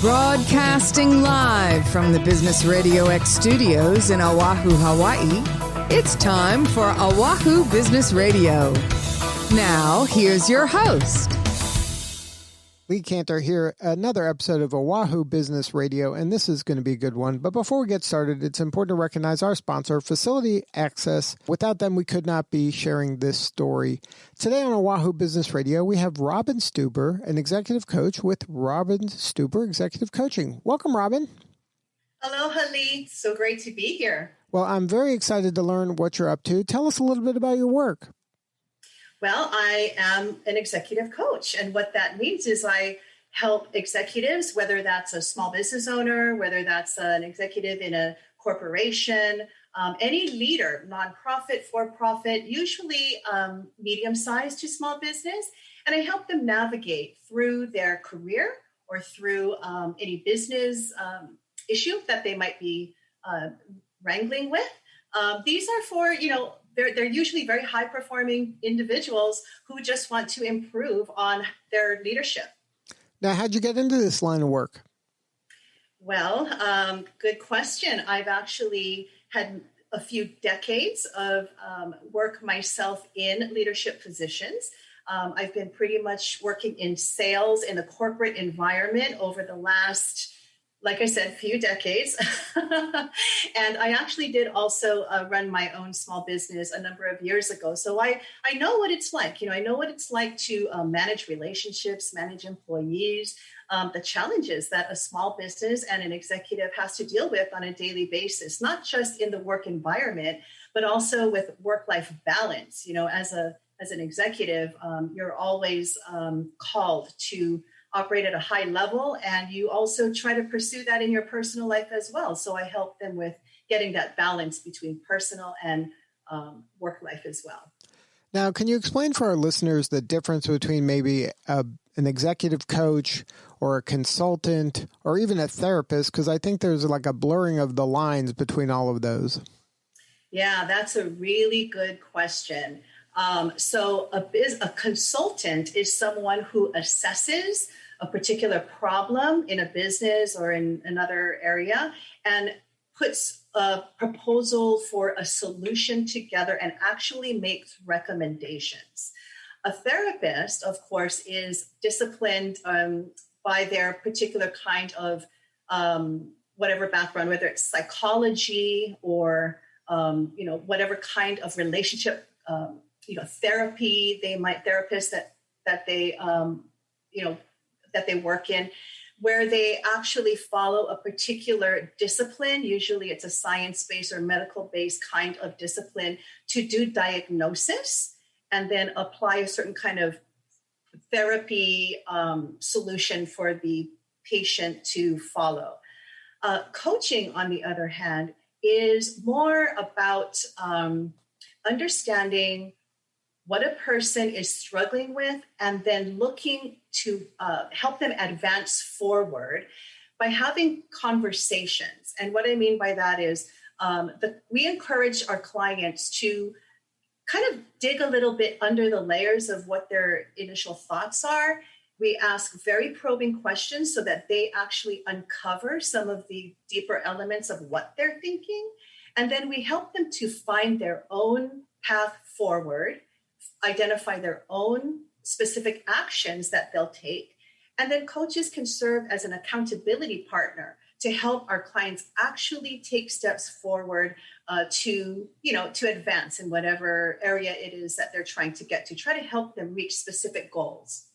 Broadcasting live from the Business RadioX studios in Oahu, Hawaii, it's time for Oahu Business Radio. Now, here's your host. Lee Cantor here, another episode of Oahu Business Radio, and this is going to be a good one. But before we get started, it's important to recognize our sponsor, Facility Access. Without them, we could not be sharing this story. Today on Oahu Business Radio, we have Robin Stueber, an executive coach with Robin Stueber Executive Coaching. Welcome, Robin. Aloha, Lee. So great to be here. Well, I'm very excited to learn what you're up to. Tell us a little bit about your work. Well, I am an executive coach, and what that means is I help executives, whether that's a small business owner, whether that's an executive in a corporation, any leader, nonprofit, for-profit, usually medium-sized to small business, and I help them navigate through their career or through any business issue that they might be wrangling with. These are for, they're usually very high-performing individuals who just want to improve on their leadership. Now, how'd you get into this line of work? Well, good question. I've actually had a few decades of work myself in leadership positions. I've been pretty much working in sales in the corporate environment over the last, like I said, few decades. And I actually did also run my own small business a number of years ago. So I know what it's like. I know what it's like to manage relationships, manage employees, the challenges that a small business and an executive has to deal with on a daily basis, not just in the work environment, but also with work-life balance. As an executive, you're always called to operate at a high level, and you also try to pursue that in your personal life as well. So I help them with getting that balance between personal and work life as well. Now, can you explain for our listeners the difference between maybe an executive coach or a consultant or even a therapist? Because I think there's like a blurring of the lines between all of those. Yeah, that's a really good question. So a consultant is someone who assesses a particular problem in a business or in another area and puts a proposal for a solution together and actually makes recommendations. A therapist, of course, is disciplined by their particular kind of whatever background, whether it's psychology or whatever kind of relationship therapy therapists that they that they work in, where they actually follow a particular discipline. Usually it's a science-based or medical-based kind of discipline to do diagnosis and then apply a certain kind of therapy solution for the patient to follow. Coaching, on the other hand, is more about understanding what a person is struggling with and then looking to help them advance forward by having conversations. And what I mean by that is we encourage our clients to kind of dig a little bit under the layers of what their initial thoughts are. We ask very probing questions so that they actually uncover some of the deeper elements of what they're thinking. And then we help them to find their own path forward, identify their own specific actions that they'll take. And then coaches can serve as an accountability partner to help our clients actually take steps forward to advance in whatever area it is that they're trying to get to, try to help them reach specific goals.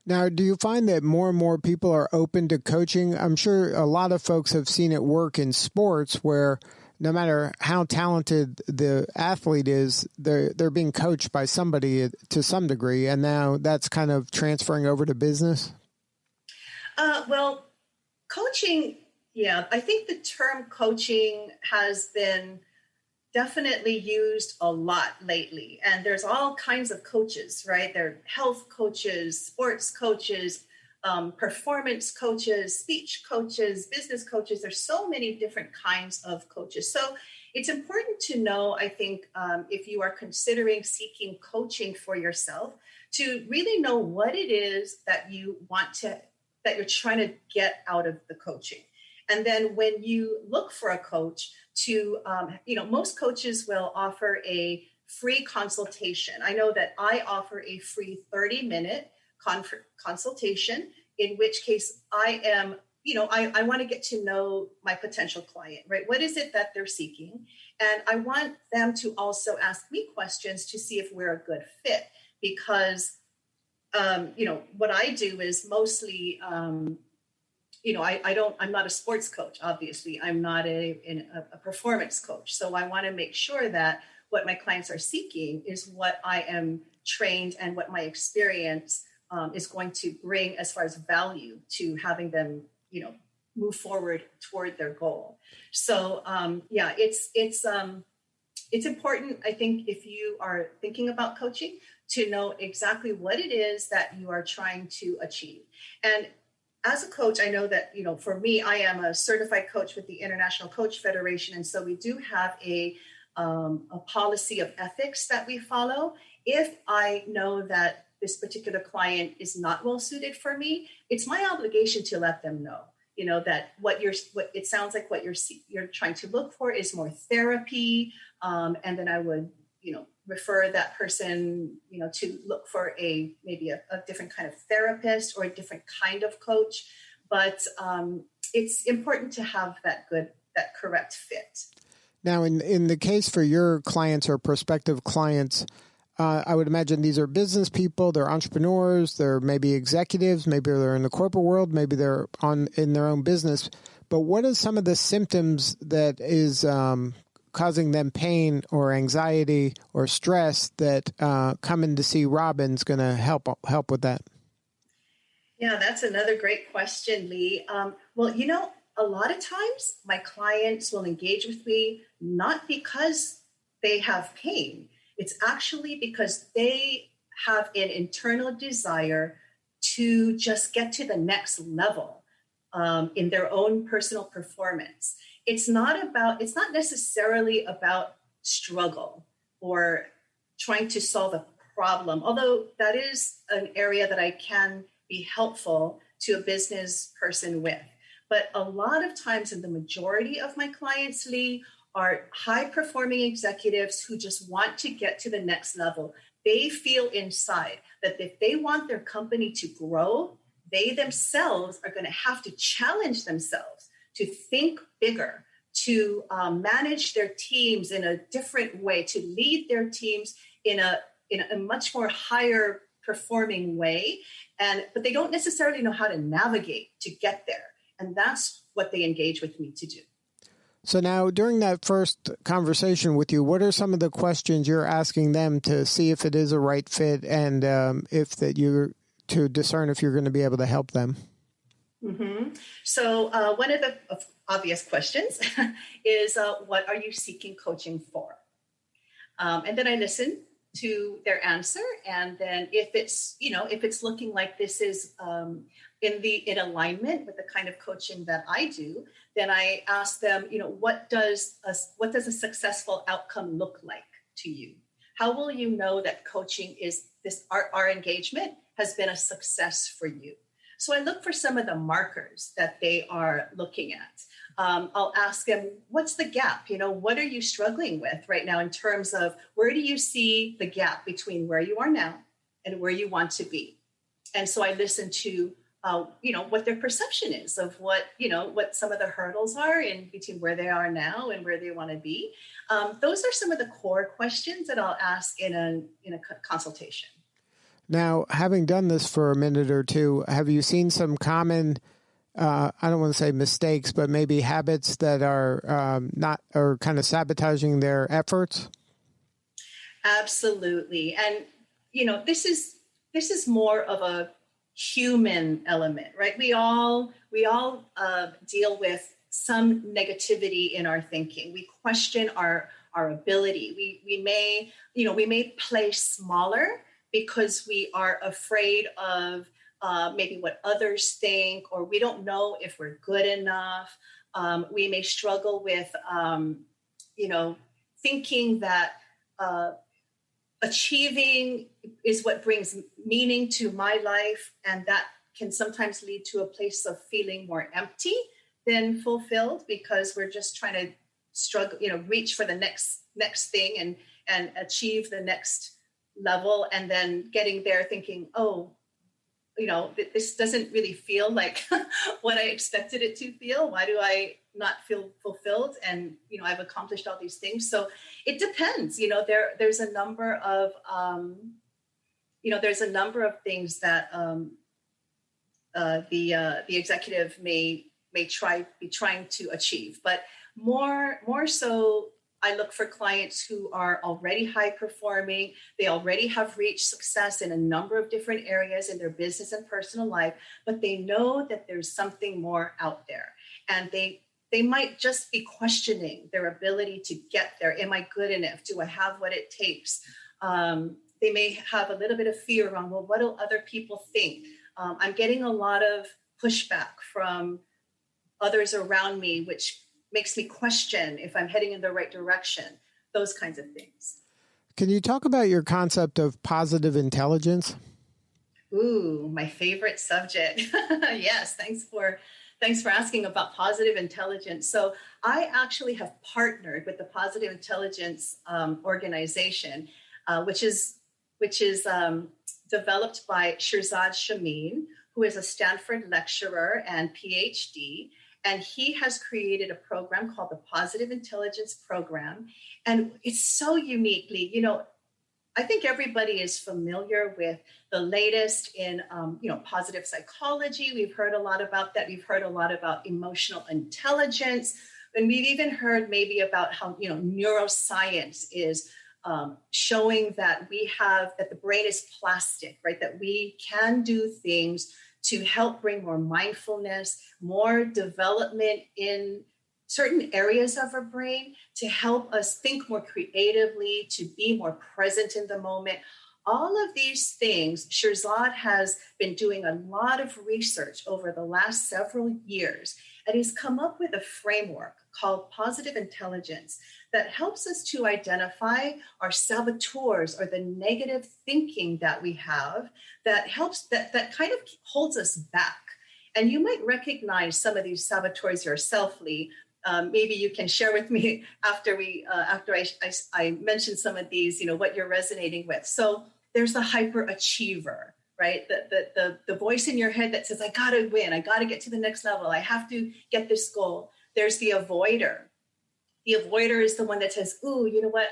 Now, do you find that more and more people are open to coaching? I'm sure a lot of folks have seen it work in sports where no matter how talented the athlete is, they're being coached by somebody to some degree, and now that's kind of transferring over to business? Well, coaching, I think the term coaching has been definitely used a lot lately, and there's all kinds of coaches, right? There are health coaches, sports coaches, performance coaches, speech coaches, business coaches. There's so many different kinds of coaches. So it's important to know, I think, if you are considering seeking coaching for yourself, to really know what it is that you want to that you're trying to get out of the coaching. And then when you look for a coach to, most coaches will offer a free consultation. I know that I offer a free 30-minute consultation, in which case I am, I want to get to know my potential client, right? What is it that they're seeking? And I want them to also ask me questions to see if we're a good fit, because, what I do is mostly, I'm not a sports coach, obviously. I'm not a performance coach. So I want to make sure that what my clients are seeking is what I am trained and what my experience is going to bring as far as value to having them, move forward toward their goal. So it's important, I think, if you are thinking about coaching, to know exactly what it is that you are trying to achieve. And as a coach, I know that, for me, I am a certified coach with the International Coach Federation. And so we do have a policy of ethics that we follow. If I know that this particular client is not well suited for me, it's my obligation to let them know, that what it sounds like what you're trying to look for is more therapy. And then I would, refer that person, to look for maybe a different kind of therapist or a different kind of coach. But it's important to have that correct fit. Now, in the case for your clients or prospective clients, I would imagine these are business people, they're entrepreneurs, they're maybe executives, maybe they're in the corporate world, maybe they're in their own business. But what are some of the symptoms that is causing them pain or anxiety or stress that coming to see Robin's going to help with that? Yeah, that's another great question, Lee. A lot of times my clients will engage with me not because they have pain. It's actually because they have an internal desire to just get to the next level in their own personal performance. It's not necessarily about struggle or trying to solve a problem, although that is an area that I can be helpful to a business person with. But a lot of times, in the majority of my clients, Lee, are high-performing executives who just want to get to the next level. They feel inside that if they want their company to grow, they themselves are going to have to challenge themselves to think bigger, to manage their teams in a different way, to lead their teams in a much more higher performing way. But they don't necessarily know how to navigate to get there. And that's what they engage with me to do. So now, during that first conversation with you, what are some of the questions you're asking them to see if it is a right fit and to discern if you're going to be able to help them? Mm-hmm. So one of the obvious questions is, what are you seeking coaching for? And then I listen to their answer. And then if it's looking like this is in alignment with the kind of coaching that I do, then I ask them, what does a successful outcome look like to you? How will you know that coaching is our engagement has been a success for you? So I look for some of the markers that they are looking at. I'll ask them, what's the gap? What are you struggling with right now in terms of where do you see the gap between where you are now and where you want to be? And so I listen to, what their perception is of what some of the hurdles are in between where they are now and where they want to be. Those are some of the core questions that I'll ask in a consultation. Now, having done this for a minute or two, have you seen some common, I don't want to say mistakes, but maybe habits that are kind of sabotaging their efforts? Absolutely. And, this is more of a human element, right? We all deal with some negativity in our thinking. We question our ability. We may play smaller because we are afraid of maybe what others think, or we don't know if we're good enough. We may struggle with, thinking that achieving is what brings meaning to my life, and that can sometimes lead to a place of feeling more empty than fulfilled, because we're just trying to struggle, reach for the next thing and achieve the next level, and then getting there thinking, oh, this doesn't really feel like what I expected it to feel. Why do I not feel fulfilled? And, I've accomplished all these things. So it depends, there's a number of, there's a number of things that the executive may be trying to achieve, but more so, I look for clients who are already high performing. They already have reached success in a number of different areas in their business and personal life, but they know that there's something more out there. And they might just be questioning their ability to get there. Am I good enough? Do I have what it takes? They may have a little bit of fear around, well, what do other people think? I'm getting a lot of pushback from others around me, which makes me question if I'm heading in the right direction, those kinds of things. Can you talk about your concept of positive intelligence? Ooh, my favorite subject. Yes, thanks for asking about positive intelligence. So I actually have partnered with the Positive Intelligence organization, which is developed by Shirzad Shameen, who is a Stanford lecturer and PhD. And he has created a program called the Positive Intelligence Program. And it's so uniquely, I think everybody is familiar with the latest in, positive psychology. We've heard a lot about that. We've heard a lot about emotional intelligence. And we've even heard maybe about how, neuroscience is showing that that the brain is plastic, right? That we can do things to help bring more mindfulness, more development in certain areas of our brain, to help us think more creatively, to be more present in the moment. All of these things, Shirzad has been doing a lot of research over the last several years, and he's come up with a framework called Positive Intelligence that helps us to identify our saboteurs, or the negative thinking that we have that kind of holds us back. And you might recognize some of these saboteurs yourself, Lee. Maybe you can share with me after I mention some of these, what you're resonating with. So there's the hyperachiever, right? The voice in your head that says, I got to win. I got to get to the next level. I have to get this goal. There's the avoider. The avoider is the one that says, ooh, you know what?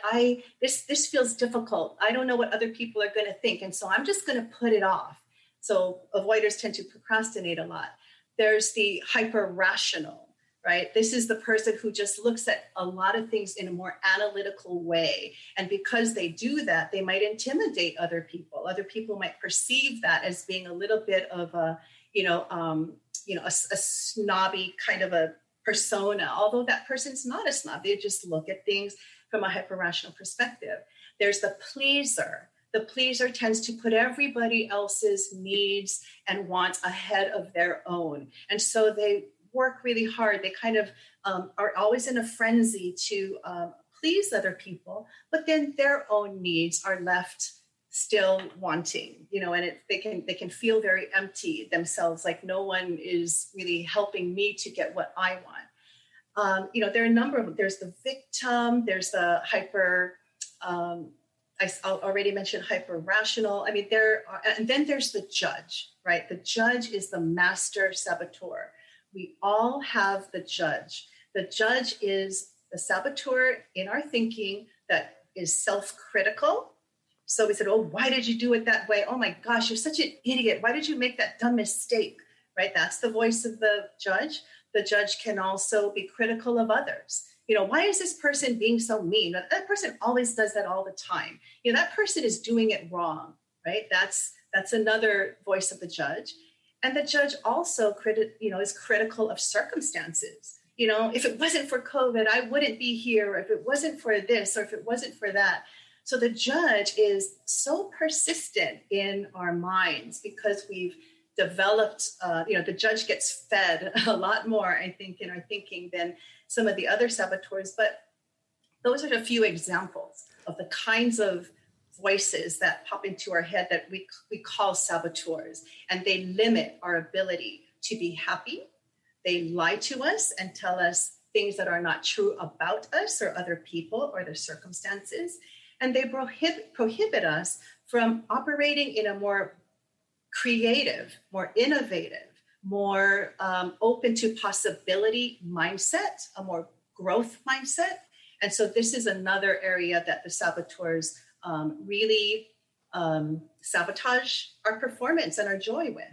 This feels difficult. I don't know what other people are going to think. And so I'm just going to put it off. So avoiders tend to procrastinate a lot. There's the hyper-rational, right? This is the person who just looks at a lot of things in a more analytical way. And because they do that, they might intimidate other people. Other people might perceive that as being a little bit of a snobby kind of a persona, although that person's not a snob. They just look at things from a hyper-rational perspective. There's the pleaser. The pleaser tends to put everybody else's needs and wants ahead of their own. And so they work really hard. They kind of are always in a frenzy to please other people, but then their own needs are left still wanting, and they can feel very empty themselves, like no one is really helping me to get what I want. There are a number of them. There's the victim, there's the hyper, I already mentioned hyper-rational. And then there's the judge, right? The judge is the master saboteur. We all have the judge. The judge is the saboteur in our thinking that is self-critical. So we said, oh, why did you do it that way? Oh my gosh, you're such an idiot. Why did you make that dumb mistake? Right? That's the voice of the judge. The judge can also be critical of others. Why is this person being so mean? That person always does that all the time. That person is doing it wrong, right? That's another voice of the judge. And the judge also is critical of circumstances. If it wasn't for COVID, I wouldn't be here. Or if it wasn't for this, or if it wasn't for that. So the judge is so persistent in our minds because we've developed, the judge gets fed a lot more, I think, in our thinking than some of the other saboteurs. But those are a few examples of the kinds of voices that pop into our head that we call saboteurs, and they limit our ability to be happy. They lie to us and tell us things that are not true about us or other people or their circumstances. And they prohibit us from operating in a more creative, more innovative, more open to possibility mindset, a more growth mindset. And so this is another area that the saboteurs really sabotage our performance and our joy with.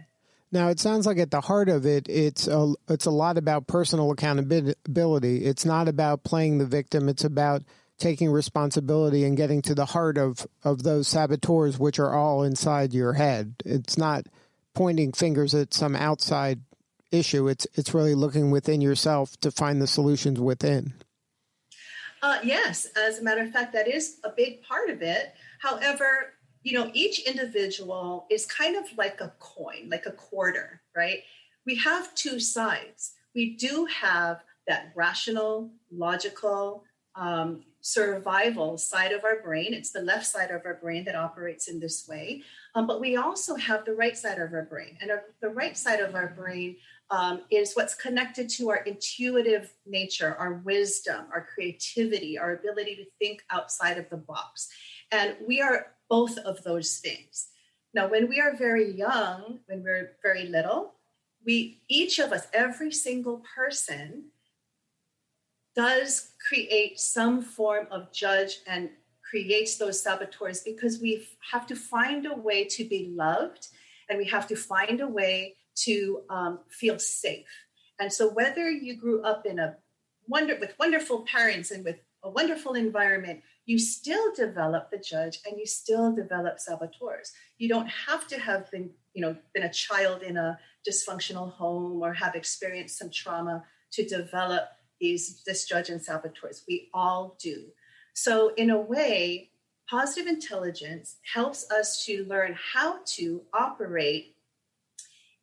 Now, it sounds like at the heart of it, it's a lot about personal accountability. It's not about playing the victim. It's about taking responsibility and getting to the heart of those saboteurs, which are all inside your head. It's not pointing fingers at some outside issue. It's really looking within yourself to find the solutions within. Yes, as a matter of fact, that is a big part of it. However, each individual is kind of like a coin, like a quarter, right? We have two sides. We do have that rational, logical, survival side of our brain. It's the left side of our brain that operates in this way. But we also have the right side of our brain. And the right side of our brain is what's connected to our intuitive nature, our wisdom, our creativity, our ability to think outside of the box. And we are both of those things. Now, when we are very young, when we're very little, each of us, every single person, does create some form of judge and creates those saboteurs because we have to find a way to be loved and we have to find a way to feel safe. And so whether you grew up in with wonderful parents and with a wonderful environment, you still develop the judge and you still develop saboteurs. You don't have to have been a child in a dysfunctional home or have experienced some trauma to develop this judge and saboteurs. We all do. So in a way, positive intelligence helps us to learn how to operate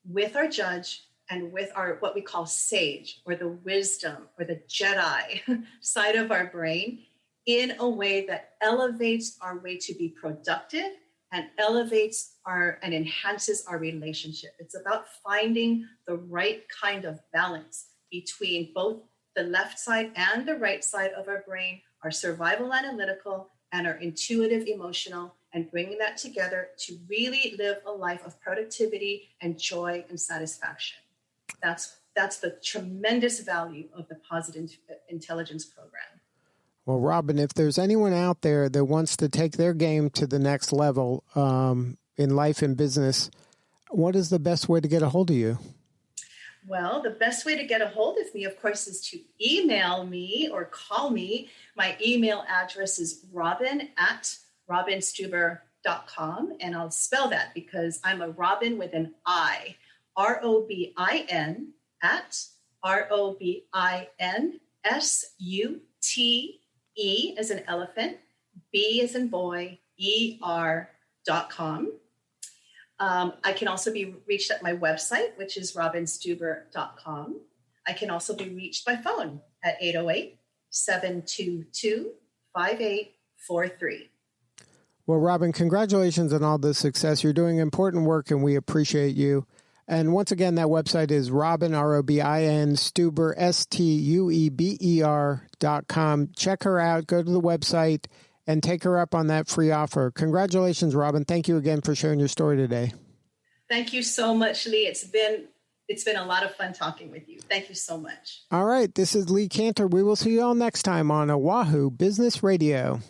with our judge and with our what we call sage or the wisdom or the Jedi side of our brain in a way that elevates our way to be productive and elevates and enhances our relationship. It's about finding the right kind of balance between both the left side and the right side of our brain, our survival analytical and our intuitive emotional, and bringing that together to really live a life of productivity and joy and satisfaction. That's the tremendous value of the Positive Intelligence Program. Well, Robin, if there's anyone out there that wants to take their game to the next level in life and business, what is the best way to get a hold of you? Well, the best way to get a hold of me, of course, is to email me or call me. My email address is robin@robinstueber.com. And I'll spell that because I'm a Robin with an I, ROBIN @ROBINSUTE as an elephant, B as in boy, ER.com. I can also be reached at my website, which is robinstueber.com. I can also be reached by phone at 808-722-5843. Well, Robin, congratulations on all the success. You're doing important work, and we appreciate you. And once again, that website is Robin, ROBIN, Stueber, STUEBER.com. Check her out. Go to the website and take her up on that free offer. Congratulations, Robin. Thank you again for sharing your story today. Thank you so much, Lee. It's been a lot of fun talking with you. Thank you so much. All right. This is Lee Cantor. We will see you all next time on Oahu Business Radio.